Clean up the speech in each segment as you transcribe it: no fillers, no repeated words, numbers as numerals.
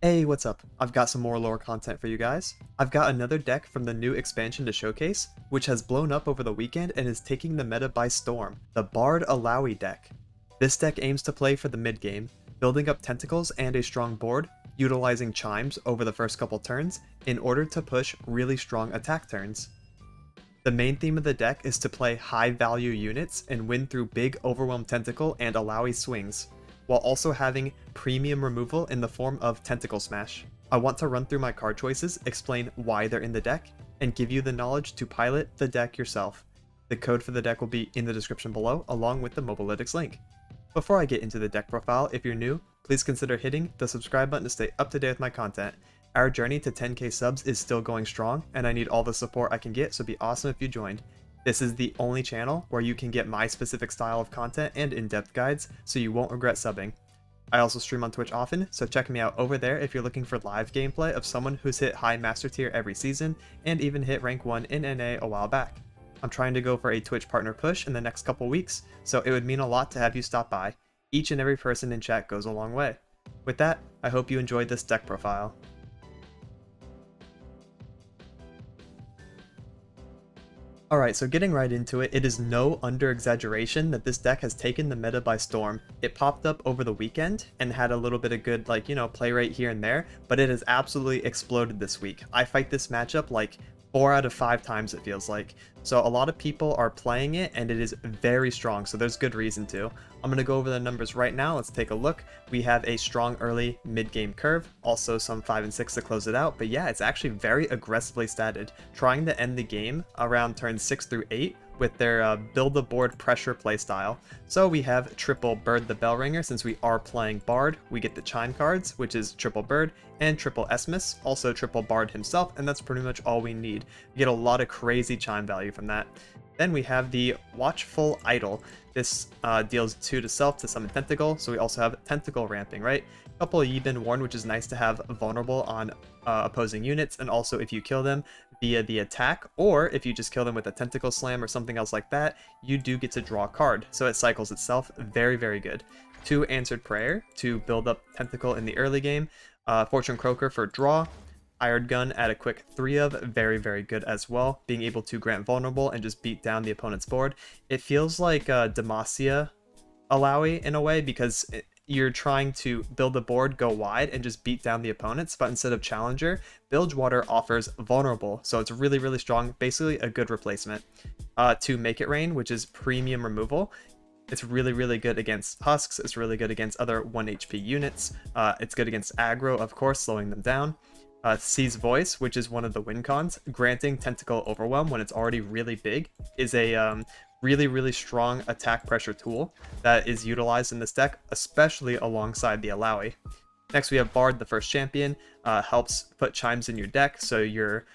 Hey, what's up? I've got some more lore content for you guys. I've got another deck from the new expansion to showcase, which has blown up over the weekend and is taking the meta by storm, the Bard Illaoi deck. This deck aims to play for the mid game, building up tentacles and a strong board, utilizing chimes over the first couple turns in order to push really strong attack turns. The main theme of the deck is to play high value units and win through big overwhelm tentacle and Illaoi swings, while also having premium removal in the form of Tentacle Smash. I want to run through my card choices, explain why they're in the deck, and give you the knowledge to pilot the deck yourself. The code for the deck will be in the description below, along with the Mobalytics link. Before I get into the deck profile, if you're new, please consider hitting the subscribe button to stay up to date with my content. Our journey to 10k subs is still going strong, and I need all the support I can get, so it'd be awesome if you joined. This is the only channel where you can get my specific style of content and in-depth guides, so you won't regret subbing. I also stream on Twitch often, so check me out over there if you're looking for live gameplay of someone who's hit high master tier every season, and even hit rank 1 in NA a while back. I'm trying to go for a Twitch partner push in the next couple weeks, so it would mean a lot to have you stop by. Each and every person in chat goes a long way. With that, I hope you enjoyed this deck profile. Alright, so getting right into it, it is no under-exaggeration that this deck has taken the meta by storm. It popped up over the weekend and had a little bit of good, play rate here and there, but it has absolutely exploded this week. I fight this matchup like 4 out of 5 times, it feels like. So a lot of people are playing it, and it is very strong, so there's good reason to. I'm going to go over the numbers right now. Let's take a look. We have a strong early mid-game curve, also some 5 and 6 to close it out, but yeah, it's actually very aggressively statted, trying to end the game around turns 6 through 8 with their build the board pressure playstyle. So we have triple Bird the Bellringer. Since we are playing Bard, we get the Chime cards, which is triple Bird, and triple Esmus, also triple Bard himself, and that's pretty much all we need. We get a lot of crazy Chime value from that. Then we have the Watchful Idol. This deals 2 to self to summon Tentacle, so we also have Tentacle ramping, right? A couple of Yi Bin Warn, which is nice to have vulnerable on opposing units, and also if you kill them via the attack, or if you just kill them with a Tentacle Slam or something else like that, you do get to draw a card, so it cycles itself. Very, very good. 2 Answered Prayer to build up Tentacle in the early game, Fortune Croaker for draw, Iron Gun at a quick 3 of, very, very good as well, being able to grant vulnerable and just beat down the opponent's board. It feels like Demacia Illaoi in a way, because you're trying to build a board, go wide, and just beat down the opponents, but instead of Challenger, Bilgewater offers vulnerable, so it's really, really strong, basically a good replacement. 2 Make It Rain, which is premium removal. It's really, really good against Husks, it's really good against other 1 HP units, it's good against aggro, of course, slowing them down. Seize Voice, which is one of the win cons, granting Tentacle Overwhelm when it's already really big, is a really, really strong attack pressure tool that is utilized in this deck, especially alongside the Illaoi. Next we have Bard, the first champion, helps put chimes in your deck, so your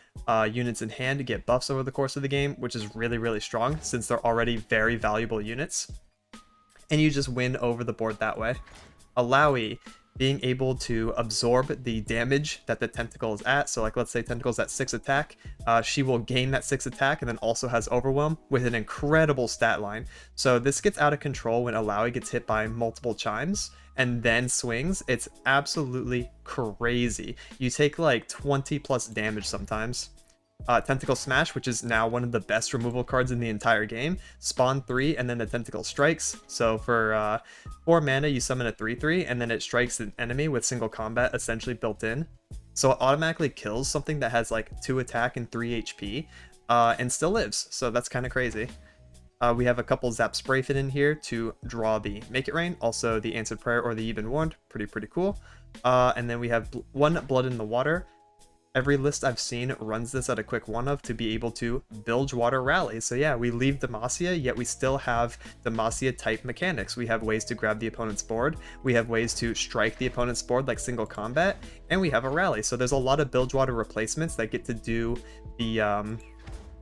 units in hand get buffs over the course of the game, which is really, really strong since they're already very valuable units. And you just win over the board that way. Illaoi, being able to absorb the damage that the Tentacle is at, so like let's say Tentacle's at 6 attack, she will gain that 6 attack and then also has Overwhelm with an incredible stat line. So this gets out of control when Illaoi gets hit by multiple chimes and then swings. It's absolutely crazy. You take like 20 plus damage sometimes. Tentacle Smash, which is now one of the best removal cards in the entire game. Spawn 3 and then the Tentacle strikes. So for 4 mana you summon a 3/3 and then it strikes an enemy with single combat essentially built in. So it automatically kills something that has like 2 attack and 3 HP and still lives. So that's kind of crazy. We have a couple Zap Spray Fin in here to draw the Make It Rain, also the Answered Prayer or the Yi Bin Warned, pretty cool. And then we have 1 Blood in the Water. Every list I've seen runs this at a quick 1 of to be able to Bilgewater Rally. So yeah, we leave Demacia, yet we still have Demacia type mechanics. We have ways to grab the opponent's board, we have ways to strike the opponent's board like single combat, and we have a rally. So there's a lot of Bilgewater replacements that get to do the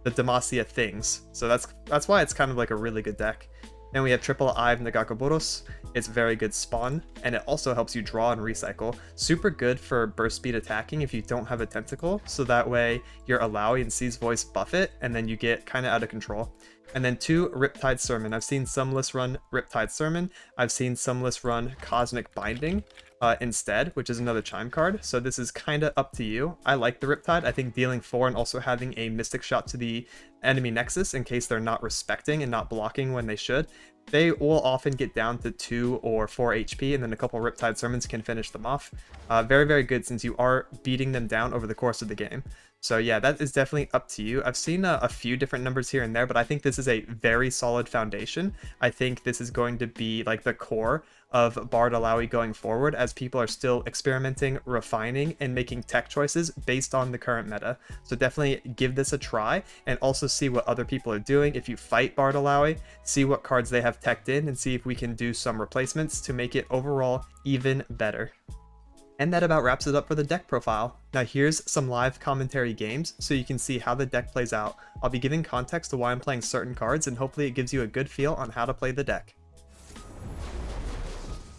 Demacia things. So that's why it's kind of like a really good deck. Then we have triple Eve Nagakoboros. It's very good spawn, and it also helps you draw and recycle. Super good for burst speed attacking if you don't have a tentacle, so that way your Illaoi and Sea's Voice buff it, and then you get kind of out of control. And then 2, Riptide Sermon. I've seen some lists run Riptide Sermon. I've seen some lists run Cosmic Binding instead, which is another chime card. So this is kind of up to you. I like the Riptide. I think dealing 4 and also having a Mystic Shot to the enemy Nexus in case they're not respecting and not blocking when they should. They will often get down to 2 or 4 HP, and then a couple Riptide Sermons can finish them off. Very, very good since you are beating them down over the course of the game. So yeah, that is definitely up to you. I've seen a few different numbers here and there, but I think this is a very solid foundation. I think this is going to be like the core of Bard Illaoi going forward, as people are still experimenting, refining, and making tech choices based on the current meta. So definitely give this a try, and also see what other people are doing. If you fight Bard Illaoi, see what cards they have teched in, and see if we can do some replacements to make it overall even better. And that about wraps it up for the deck profile. Now here's some live commentary games so you can see how the deck plays out. I'll be giving context to why I'm playing certain cards, and hopefully it gives you a good feel on how to play the deck.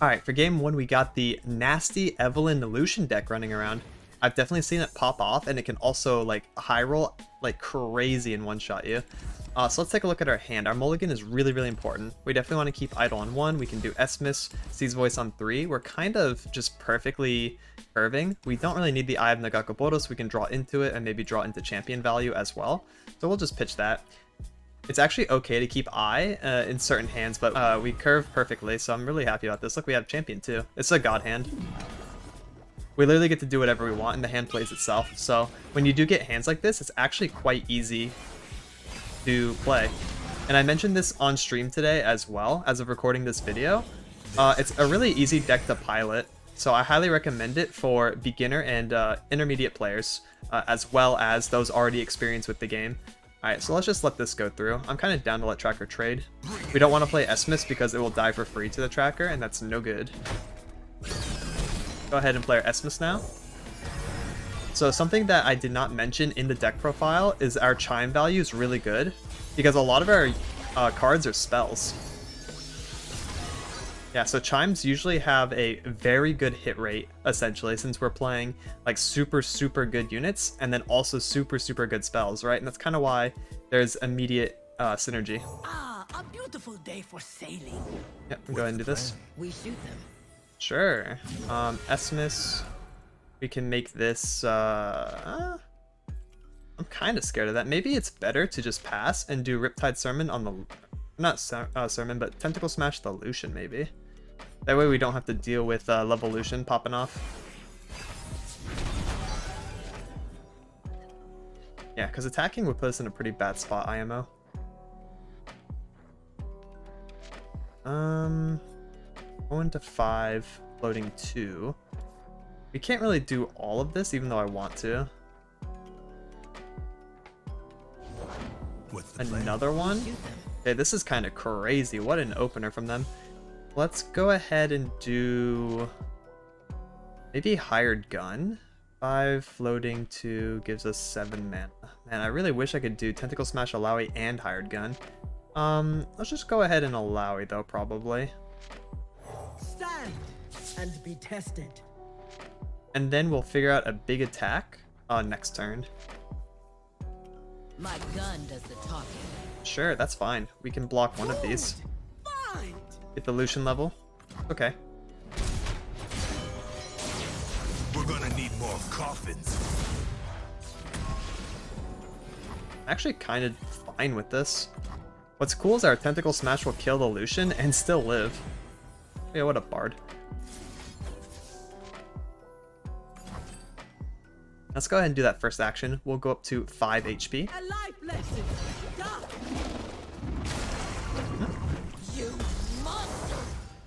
Alright, for game 1 we got the nasty Eve Lucian deck running around. I've definitely seen it pop off, and it can also like high roll like crazy and one-shot you. So let's take a look at our hand. Our mulligan is really, really important. We definitely want to keep Idle on 1. We can do Esmus, Sea's Voice on 3. We're kind of just perfectly curving. We don't really need the Eye of Nagakoboros. We can draw into it and maybe draw into champion value as well. So we'll just pitch that. It's actually okay to keep Eye in certain hands, but we curve perfectly, so I'm really happy about this. Look, we have champion too. It's a god hand. We literally get to do whatever we want, and the hand plays itself. So when you do get hands like this, it's actually quite easy to play. And I mentioned this on stream today as well, as of recording this video. It's a really easy deck to pilot, so I highly recommend it for beginner and intermediate players, as well as those already experienced with the game. Alright, so let's just let this go through. I'm kind of down to let tracker trade. We don't want to play Esmus because it will die for free to the tracker, and that's no good. Go ahead and play our Esmus now. So something that I did not mention in the deck profile is our chime value is really good, because a lot of our cards are spells. Yeah, so chimes usually have a very good hit rate, essentially, since we're playing like super, super good units, and then also super, super good spells, right? And that's kind of why there's immediate synergy. Ah, a beautiful day for sailing. Yep, we'll go ahead and do this. We shoot them. Sure. Esmus. We can make this, I'm kind of scared of that. Maybe it's better to just pass and do Riptide Sermon on the, not Sermon, but Tentacle Smash the Lucian, maybe. That way we don't have to deal with level Lucian popping off. Yeah, because attacking would put us in a pretty bad spot, IMO. Going to 5, floating 2. We can't really do all of this, even though I want to. Another one? Okay, this is kind of crazy. What an opener from them. Let's go ahead and do maybe Hired Gun. 5, floating 2 gives us 7 mana. Man, I really wish I could do Tentacle Smash Illaoi and Hired Gun. Let's just go ahead and Illaoi though, probably. Stand and be tested. And then we'll figure out a big attack next turn. My gun does the talking. Sure, that's fine. We can block one of these. Get the Lucian level. Okay. We're gonna need more coffins. Actually kind of fine with this. What's cool is our Tentacle Smash will kill the Lucian and still live. Yeah, what a bard. Let's go ahead and do that first action. We'll go up to 5 HP. A life lesson. You monster.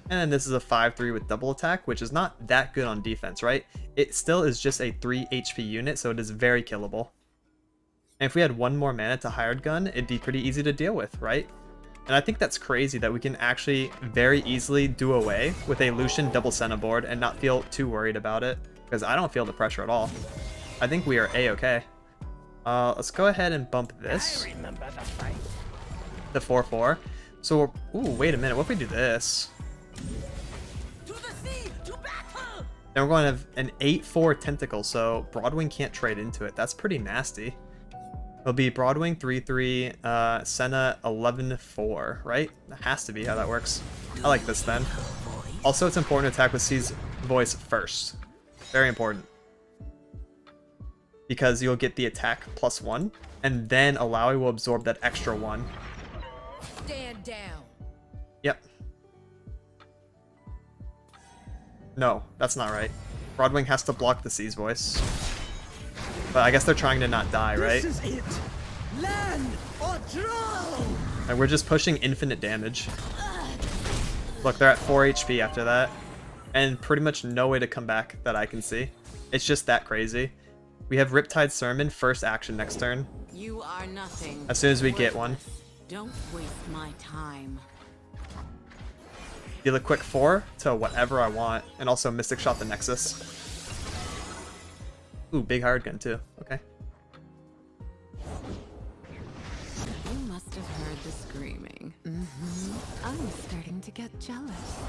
And then this is a 5/3 with double attack, which is not that good on defense, right? It still is just a 3 HP unit, so it is very killable. And if we had one more mana to Hired Gun, it'd be pretty easy to deal with, right? And I think that's crazy that we can actually very easily do away with a Lucian double Senna board and not feel too worried about it, because I don't feel the pressure at all. I think we are A-okay. Let's go ahead and bump this. I remember the fight. The 4/4. So, ooh, wait a minute. What if we do this? To the sea, to battle! Then we're going to have an 8-4 tentacle, so Broadwing can't trade into it. That's pretty nasty. It'll be Broadwing 3-3, Senna 11-4, right? That has to be how that works. I like this then. Also, it's important to attack with C's voice first. Very important. Because you'll get the attack +1, and then Illaoi will absorb that extra 1. Stand down. Yep. No, that's not right. Broadwing has to block the C's voice. But I guess they're trying to not die, right? This is it. Land or drown. And we're just pushing infinite damage. Look, they're at 4 HP after that. And pretty much no way to come back that I can see. It's just that crazy. We have Riptide Sermon first action next turn. You are nothing. As soon as we get one. Don't waste my time. Deal a quick 4 to whatever I want. And also Mystic Shot the Nexus. Ooh, big hard gun too. Okay. You must have heard the screaming. I'm starting to get jealous.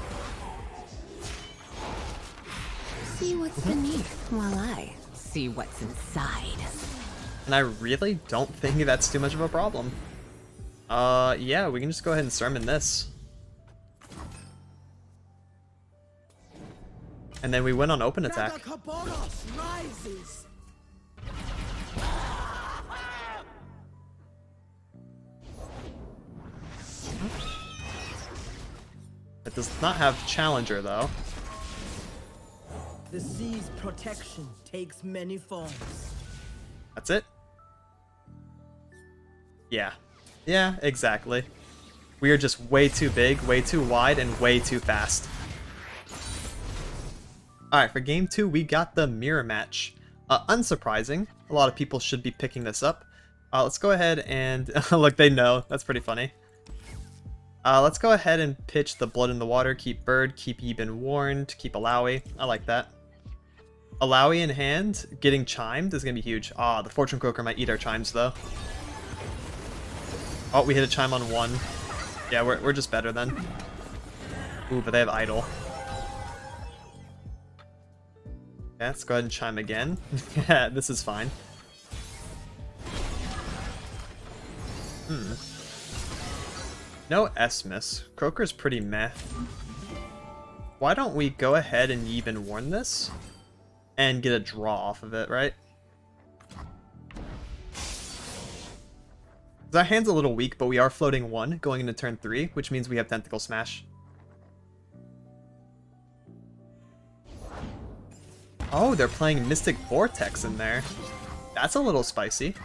See what's beneath while I see what's inside. And I really don't think that's too much of a problem. Yeah, we can just go ahead and Sermon this. And then we win on open attack. Rises. It does not have Challenger though. The sea's protection takes many forms. That's it? Yeah. Yeah, exactly. We are just way too big, way too wide, and way too fast. Alright, for game 2, we got the mirror match. Unsurprising. A lot of people should be picking this up. Let's go ahead and... Look, they know. That's pretty funny. Let's go ahead and pitch the Blood in the Water, keep Bird, keep Yeben Warned, keep Illaoi. I like that. Illaoi in hand, getting chimed is going to be huge. Ah, the Fortune Cooker might eat our chimes, though. Oh, we hit a chime on 1. Yeah, we're just better then. Ooh, but they have Idol. Okay, let's go ahead and chime again. Yeah, this is fine. No S-miss. Croaker's pretty meh. Why don't we go ahead and even warn this? And get a draw off of it, right? Our hand's a little weak, but we are floating 1 going into turn 3, which means we have Tentacle Smash. Oh, they're playing Mystic Vortex in there. That's a little spicy.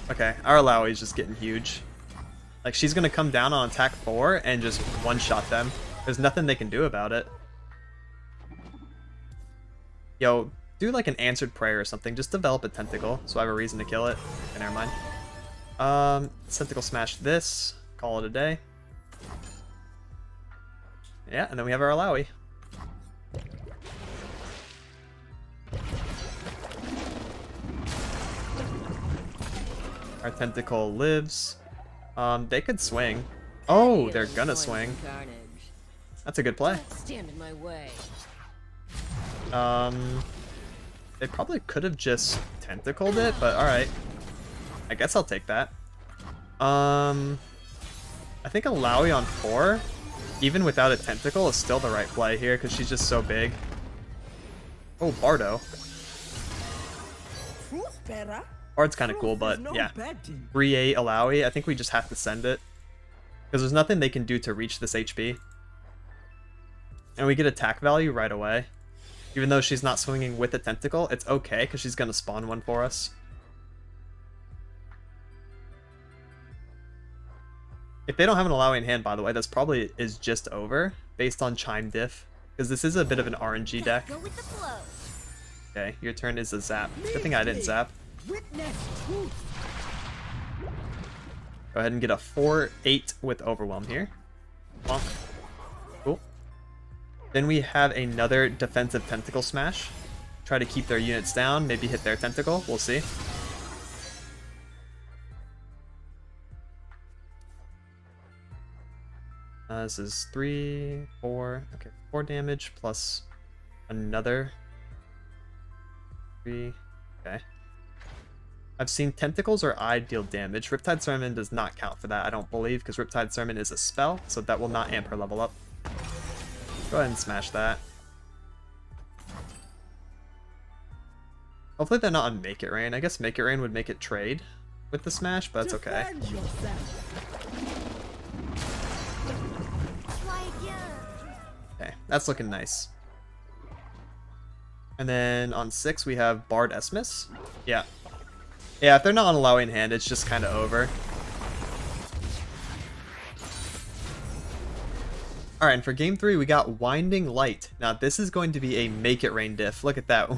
Okay, our Illaoi is just getting huge. Like, she's gonna come down on attack 4 and just one-shot them. There's nothing they can do about it. Yo, do like an answered prayer or something. Just develop a tentacle, so I have a reason to kill it. Okay, never mind. Tentacle Smash this. Call it a day. Yeah, and then we have our Illaoi. Our tentacle lives. They could swing. Oh, they're gonna swing. That's a good play. Stand in my way. They probably could have just tentacled it, but alright. I guess I'll take that. I think Illaoi on 4, even without a tentacle, is still the right play here, because she's just so big. Oh, Bardo. Bard's kind of cool, but yeah. 3-8 Illaoi, I think we just have to send it. Because there's nothing they can do to reach this HP. And we get attack value right away. Even though she's not swinging with a tentacle, it's okay, because she's going to spawn one for us. If they don't have an Illaoi in hand, by the way, that's probably is just over, based on Chime Diff. Because this is a bit of an RNG deck. Go with the flow. Okay, your turn is a zap. Good thing I didn't zap. Witness truth. Go ahead and get a 4-8 with Overwhelm here. Bonk. Cool. Then we have another defensive Tentacle Smash. Try to keep their units down, maybe hit their tentacle. We'll see. This is 3, 4. Okay, 4 damage plus another 3. Okay. I've seen Tentacles or Eye deal damage. Riptide Sermon does not count for that, I don't believe, because Riptide Sermon is a spell, so that will not amp her level up. Go ahead and smash that. Hopefully they're not on Make It Rain. I guess Make It Rain would make it trade with the smash, but that's okay. Defend yourself. Okay, that's looking nice. And then on 6 we have Bard Esmus. Yeah. Yeah, if they're not on Illaoi in hand, it's just kind of over. Alright, and for game 3, we got Winding Light. Now, this is going to be a Make It Rain diff. Look at that.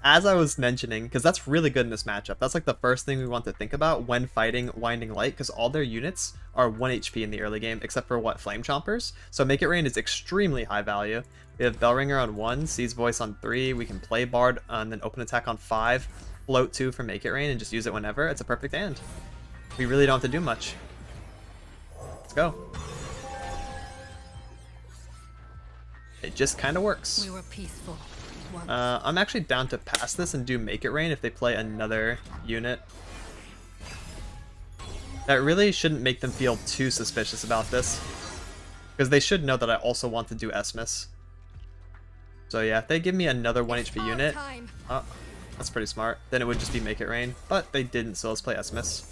As I was mentioning, because that's really good in this matchup. That's like the first thing we want to think about when fighting Winding Light, because all their units are 1 HP in the early game, except for, Flame Chompers. So Make It Rain is extremely high value. We have Bellringer on 1, Seize Voice on 3, we can play Bard and then Open Attack on 5, float 2 for Make It Rain, and just use it whenever. It's a perfect hand. We really don't have to do much. Let's go. It just kind of works. We were peaceful. I'm actually down to pass this and do Make It Rain if they play another unit. That really shouldn't make them feel too suspicious about this, because they should know that I also want to do Esmus. So yeah, if they give me another 1 HP unit, that's pretty smart. Then it would just be Make It Rain, but they didn't, so let's play Esmus.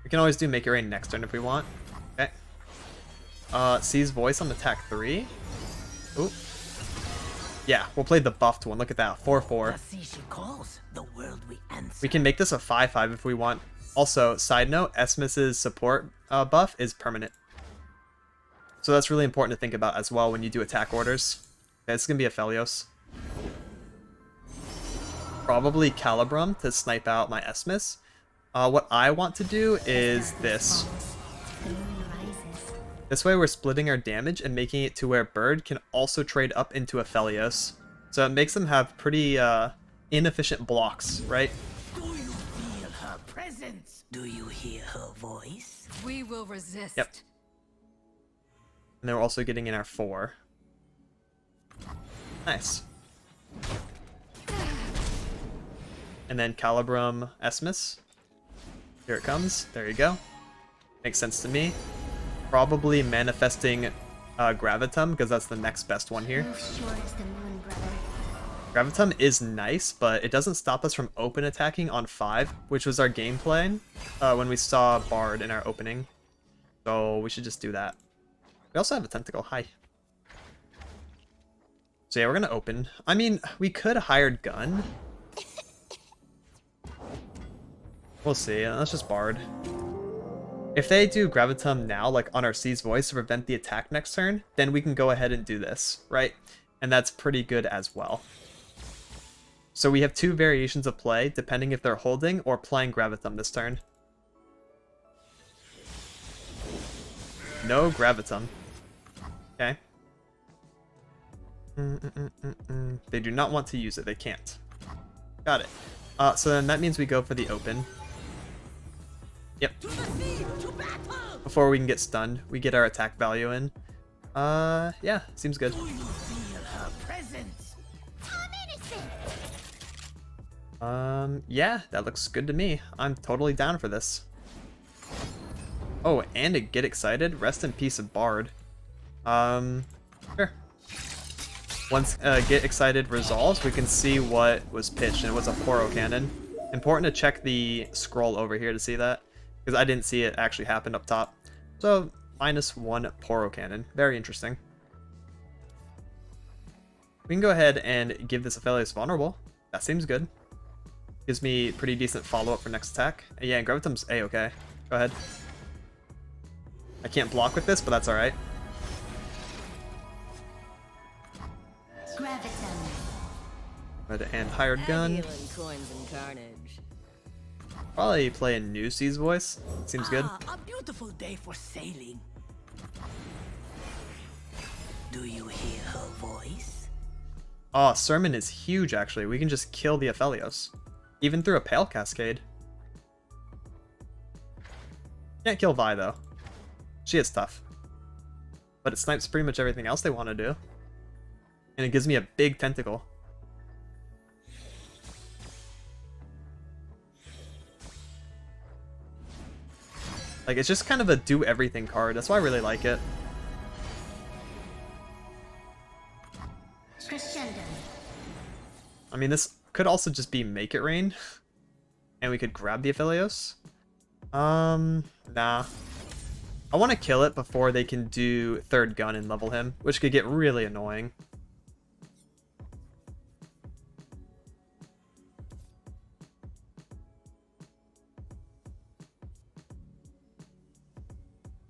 We can always do Make It Rain next turn if we want. Okay. Seize Voice on attack 3. Ooh. Yeah, we'll play the buffed one. Look at that, 4/4. We can make this a 5/5 if we want. Also, side note, Esmus's support buff is permanent. So that's really important to think about as well when you do attack orders. Okay, this is going to be Aphelios. Probably Calibrum to snipe out my Esmus. What I want to do is this. This way we're splitting our damage and making it to where Bird can also trade up into Aphelios. So it makes them have pretty inefficient blocks, right? Do you feel her presence? Do you hear her voice? We will resist. Yep. And then we're also getting in our 4. Nice. And then Calibrum Esmus. Here it comes. There you go. Makes sense to me. Probably manifesting Gravitum, because that's the next best one here. Gravitum is nice, but it doesn't stop us from open attacking on 5, which was our game plan when we saw Bard in our opening. So we should just do that. We also have a Tentacle. Hi. So yeah, we're gonna open. I mean, we could have hired Gun. We'll see. That's just Bard. If they do Gravitum now, like on our Seize Voice to prevent the attack next turn, then we can go ahead and do this, right? And that's pretty good as well. So we have 2 variations of play, depending if they're holding or playing Gravitum this turn. No Gravitum. Okay. They do not want to use it. They can't. Got it. So then that means we go for the open. Yep. Before we can get stunned, we get our attack value in. Yeah, seems good. Yeah, that looks good to me. I'm totally down for this. Oh, and to get excited, rest in peace of Bard. Sure. Once Get Excited resolves, we can see what was pitched, and it was a Poro Cannon. Important to check the scroll over here to see that, because I didn't see it actually happen up top. So, -1 Poro Cannon. Very interesting. We can go ahead and give this Aphelios vulnerable. That seems good. Gives me pretty decent follow-up for next attack. Yeah, and Gravitum's A-okay. Go ahead. I can't block with this, but that's alright. And hired Gun. Probably play a new Seize Voice. Seems good. A beautiful day for sailing. Do you hear her voice? Oh, Sermon is huge actually. We can just kill the Aphelios. Even through a Pale Cascade. Can't kill Vi though. She is tough. But it snipes pretty much everything else they want to do. And it gives me a big tentacle. Like, it's just kind of a do everything card. That's why I really like it. Crescendo. I mean, this could also just be make it rain. And we could grab the Aphelios. Nah. I want to kill it before they can do third gun and level him, which could get really annoying.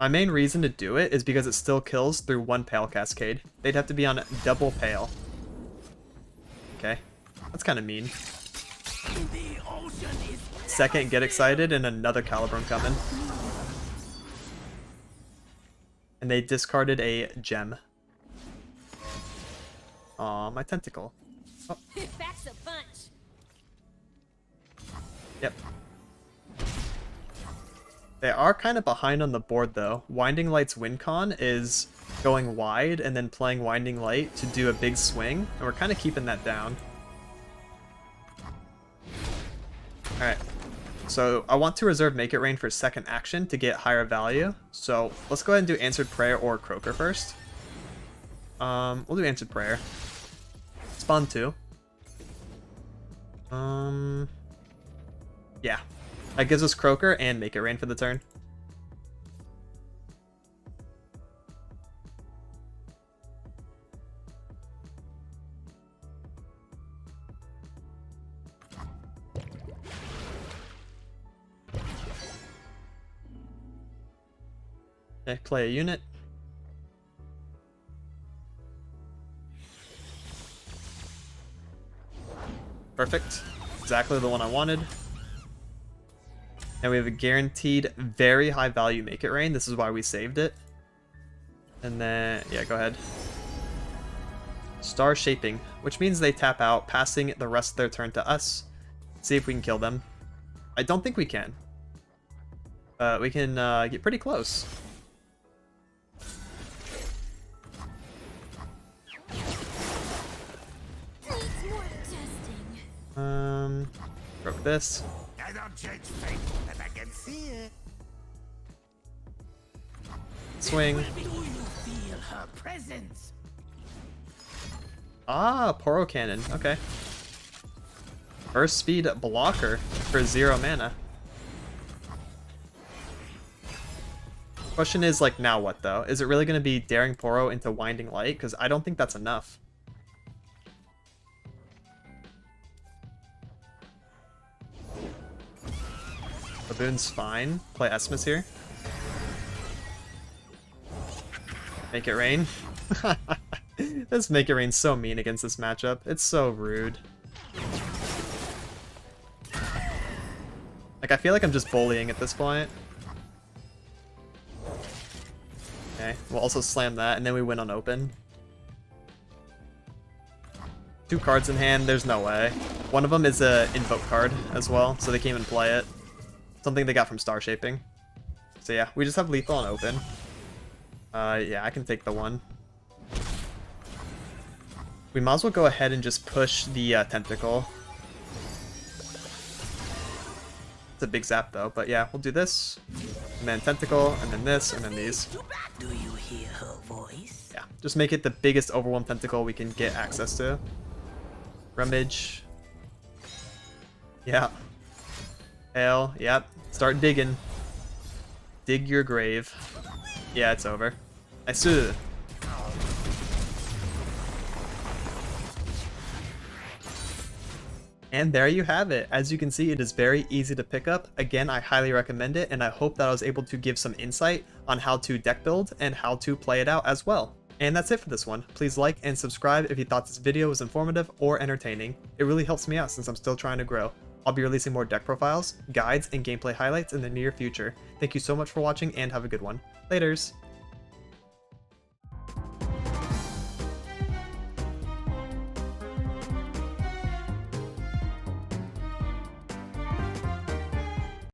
My main reason to do it is because it still kills through one Pale Cascade. They'd have to be on double Pale. Okay, that's kind of mean. The ocean is Second, get excited, and another Calibrum coming. And they discarded a gem. Aw, my tentacle. Oh. That's a bunch. Yep. They are kind of behind on the board, though. Winding Light's win con is going wide and then playing Winding Light to do a big swing, and we're kind of keeping that down. Alright, so I want to reserve Make It Rain for second action to get higher value, so let's go ahead and do Answered Prayer or Croaker first. We'll do Answered Prayer. Spawn 2. Yeah. That gives us Croaker and Make It Rain for the turn. Okay, play a unit. Perfect. Exactly the one I wanted. And we have a guaranteed very high value Make It Rain. This is why we saved it. And then, yeah, go ahead. Star Shaping, which means they tap out, passing the rest of their turn to us. See if we can kill them. I don't think we can. We can get pretty close. Broke this. I don't judge fate, but I can see it. Swing. Do you feel her presence? Ah, Poro Cannon. Okay. Burst speed blocker for 0 mana. Question is, like, now what, though? Is it really going to be daring Poro into Winding Light? Because I don't think that's enough. Baboon's fine. Play Esmus here. Make It Rain. This Make It Rain's so mean against this matchup. It's so rude. Like, I feel like I'm just bullying at this point. Okay, we'll also slam that, and then we win on open. 2 cards in hand, there's no way. One of them is a invoke card as well, so they can't even play it. Something they got from Star Shaping. So yeah, we just have lethal on open. Yeah, I can take the one. We might as well go ahead and just push the tentacle. It's a big zap though, but yeah, we'll do this. And then tentacle, and then this, and then these. Do you hear her voice? Yeah, just make it the biggest overwhelm tentacle we can get access to. Rummage. Yeah. Hell, yep. Start digging. Dig your grave. Yeah, it's over. I see. And there you have it. As you can see, it is very easy to pick up. Again, I highly recommend it, and I hope that I was able to give some insight on how to deck build and how to play it out as well. And that's it for this one. Please like and subscribe if you thought this video was informative or entertaining. It really helps me out since I'm still trying to grow. I'll be releasing more deck profiles, guides, and gameplay highlights in the near future. Thank you so much for watching and have a good one. Laters!